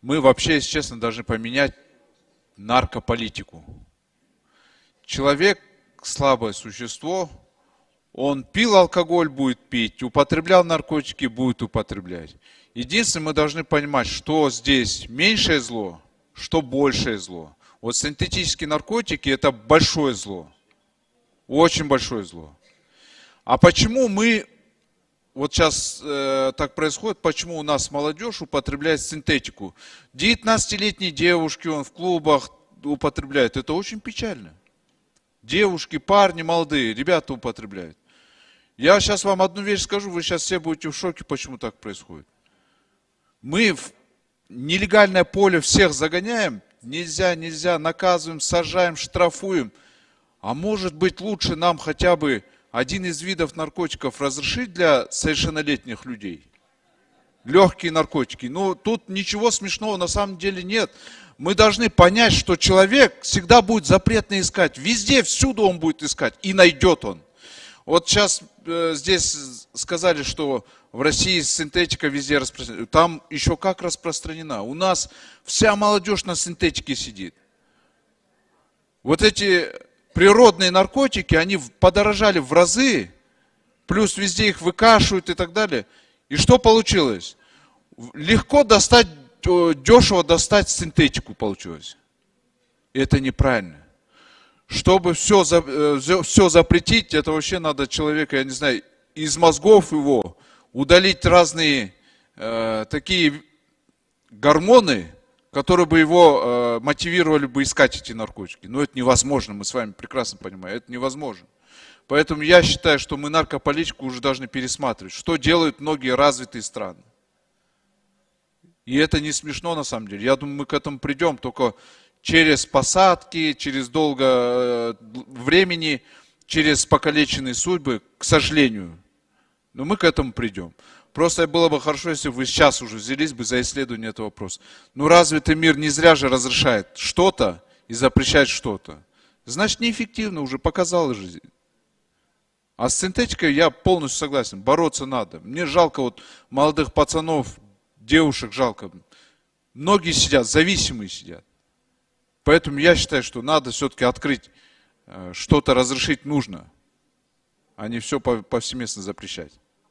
Мы вообще, если честно, должны поменять наркополитику. Человек слабое существо, он пил алкоголь, будет пить, употреблял наркотики, будет употреблять. Единственное, мы должны понимать, что здесь меньшее зло, что большее зло. Вот синтетические наркотики – это большое зло, очень большое зло. А почему мы, вот сейчас так происходит, почему у нас молодежь употребляет синтетику? 19-летние девушки он в клубах употребляет, это очень печально. Девушки, парни молодые, ребята употребляют. Я сейчас вам одну вещь скажу, вы сейчас все будете в шоке, почему так происходит. Мы в нелегальное поле всех загоняем, нельзя, наказываем, сажаем, штрафуем. А может быть лучше нам хотя бы один из видов наркотиков разрешить для совершеннолетних людей? Легкие наркотики. Ну, тут ничего смешного на самом деле нет. Мы должны понять, что человек всегда будет запретно искать. Везде, всюду он будет искать. И найдет он. Вот сейчас здесь сказали, что в России синтетика везде распространена. Там еще как распространена. У нас вся молодежь на синтетике сидит. Вот эти природные наркотики, они подорожали в разы. Плюс везде их выкашивают и так далее. И что получилось? Легко достать, дешево достать синтетику получилось. И это неправильно. Чтобы все запретить, это вообще надо человека, я не знаю, из мозгов его удалить разные такие гормоны, которые бы его мотивировали бы искать эти наркотики. Но это невозможно, мы с вами прекрасно понимаем, это невозможно. Поэтому я считаю, что мы наркополитику уже должны пересматривать, что делают многие развитые страны. И это не смешно на самом деле. Я думаю, мы к этому придем только через посадки, через долго времени, через покалеченные судьбы, к сожалению. Но мы к этому придем. Просто было бы хорошо, если вы сейчас уже взялись бы за исследование этого вопроса. Ну развитый мир не зря же разрешает что-то и запрещает что-то. Значит, неэффективно, уже показала жизнь. А с синтетикой я полностью согласен, бороться надо. Мне жалко вот молодых пацанов, девушек жалко. Многие сидят, зависимые сидят. Поэтому я считаю, что надо все-таки открыть, что-то разрешить нужно, а не все повсеместно запрещать.